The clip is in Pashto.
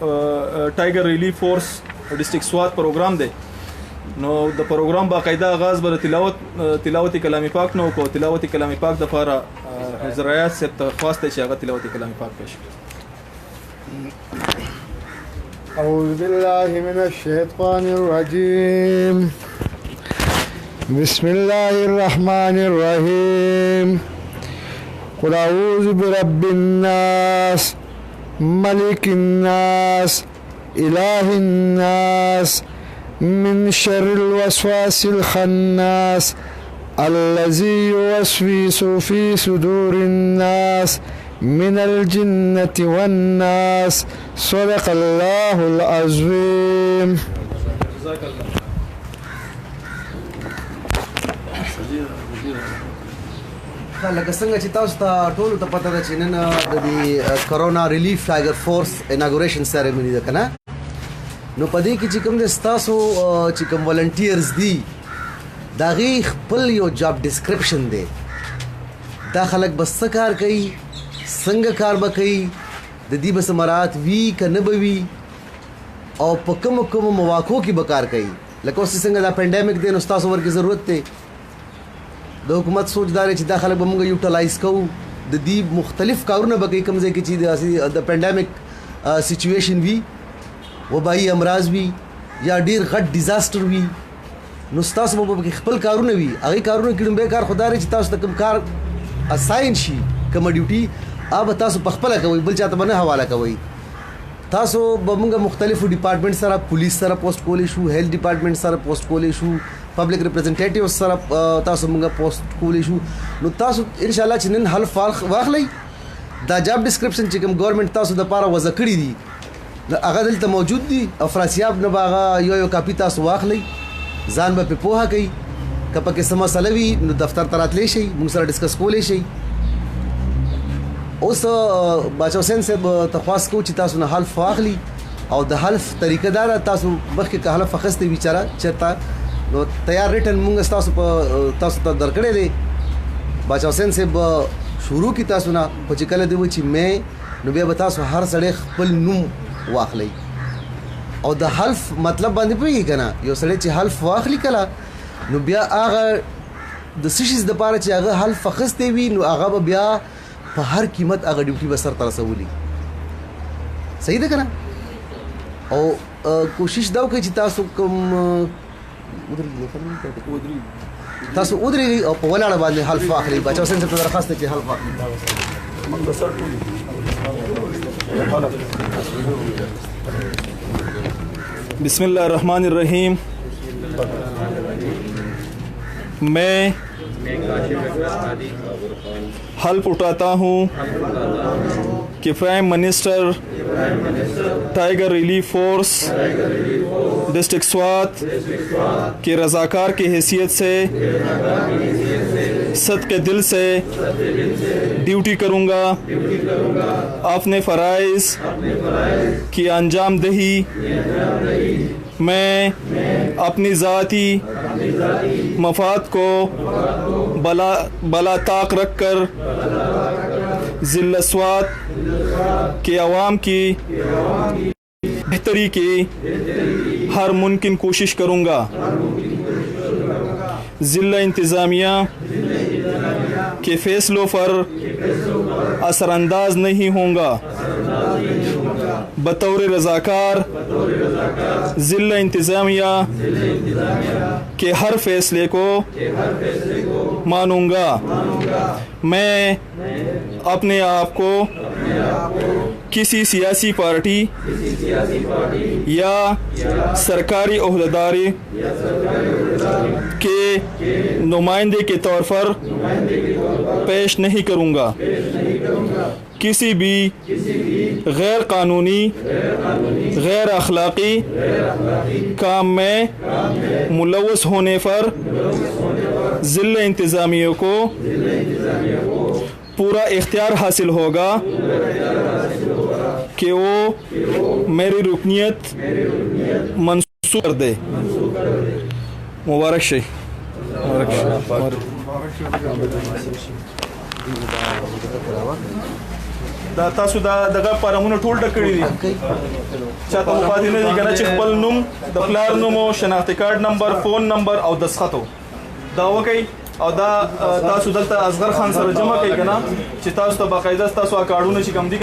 ټایګر ریلیف فورس ډسټرکټ سوات پروګرام دی نو د پروګرام باقاعده آغاز بر تلاوت کلام پاک نو کو تلاوت کلام پاک د لپاره حضرات سے درخواست چې هغه تلاوت کلام پاک پیش کړي. أعوذ بالله من الشيطان الرجيم. بسم الله الرحمن الرحيم. قل أعوذ برب الناس ملك الناس إله الناس من شر الوسواس الخناس الذي يوسوس في صدور الناس من الجنة والناس. صدق الله العظيم. جزاك الله. لکه څنګه چې تاسو ته ټول ته پته ده چې نن د کرونا ریلیف ټایګر فورس اناګوریشن سیریمونی ده کنه نو پدې کې چې کوم د تاسو چې کوم والنټیرز دي دا غي خپل یو جاب ډیسکرپشن دی دا خلک بس کار کوي څنګه کار وکړي د دې بس مرات وی کنه بوي او په کوم مواقعو کې به کار کوي لکه اوس څنګه دا پینډیمک دی نو تاسو ورکه ضرورت دی د حکومت سوچدار چې دا خلک به موږ یوټیلایز کوو د دې مختلف کارونه به کوي کوم ځای کې چې د پینډیمک سچويشن وي وبایي امراض وي یا ډیر غټ ډیزاستر وي نو تاسو به خپل کارونه وي هغه کارونه کړم به کار خدای چې تاسو د کوم کار اساین شي کوم ډیوټي اب تاسو په خپل کوي بل چاته باندې حواله کوي تاسو به موږ مختلفو ډپارټمنټ سره پولیس سره پوسټ کولې شو هیلث ډپارټمنټ سره پوسټ کولې شو پبلک ریپرزینټیټیو سره تاسو موږ پوسټ کولې شو نو تاسو ان شاء الله چې نن حل واخلئ دا جاب ډیسکرپشن چې کوم ګورنمنت تاسو د پاره وضع کړی دي هغه دلته موجود دي افراسیاب نه باغه یو کاپی تاسو واخلئ ځان به په پوها کوي کپه کې سم مسله وي نو دفتر ته راتلی شي موږ سره ډیسکس کولې شي اوس باچا حسین صاحب تخواست کو چې تاسو نه حلف واخلي او د حلف طریقه دار تاسو مخکې که حلف اخستې بیچاره چرته نو تیار ریټن موږ تاسو ته درکړی دی باچا حسین صاحب شروع کی تاسو نه خو چې کله دی و چې مې نو بیا به تاسو هر سړی خپل نوم واخلئ او د حلف مطلب باندې پوهېږي که نه یو سړی چې حلف واخلي کله نو بیا هغه د څه شي دپاره چې هغه حلف اخستی وي نو هغه به بیا په هر قیمت هغه ډیوټي به سرته رسولي صحیح ده که نه او کوشش دا وکړئ چې تاسو کوم تاسو ودرېږئ او په ولاړه باندې حلف واخلئ باچا حسین صاحب ته درخواست دی چې حلف واخلئ بسم اللہ الرحمن الرحیم میں حلف اٹھاتا ہوں کہ پرائم منسٹر ٹائیگر ریلیف فورس ڈسٹرکٹ سوات کے رضاکار کی حیثیت سے صدقے دل سے ڈیوٹی کروں گا اپنے فرائض کی انجام دہی میں اپنی ذاتی مفاد کو بلا طاق رکھ کر ضلع سوات کے عوام کی بہتری کی ہر ممکن کوشش کروں گا ضلع انتظامیہ کے فیصلوں پر اثر انداز نہیں ہوں گا بطور رضاکار ضلع انتظامیہ کے ہر فیصلے کو مانوں گا میں اپنے آپ کو کسی سیاسی پارٹی یا سرکاری عہدیداری کے نمائندے کے طور پر پیش نہیں کروں گا کسی بھی غیر قانونی غیر اخلاقی کام میں ملوث ہونے پر ضلع انتظامیہ کو پورا اختیار حاصل ہوگا کہ وہ میری رکنیت منسوخ کر دے مبارک شے دا تاسو دا دغه فارمونه ټول ډک کړي دي چاته مو پاتې نه دي کنه چې خپل نوم د پلار نوم او شناختی کارت نمبر فون نمبر او دسخط دا وکي او دا تاسو دلته اصغر خان سره جمع کوي کنه چې تاسو ته باقاعده تاسو کارډونه چې کم دي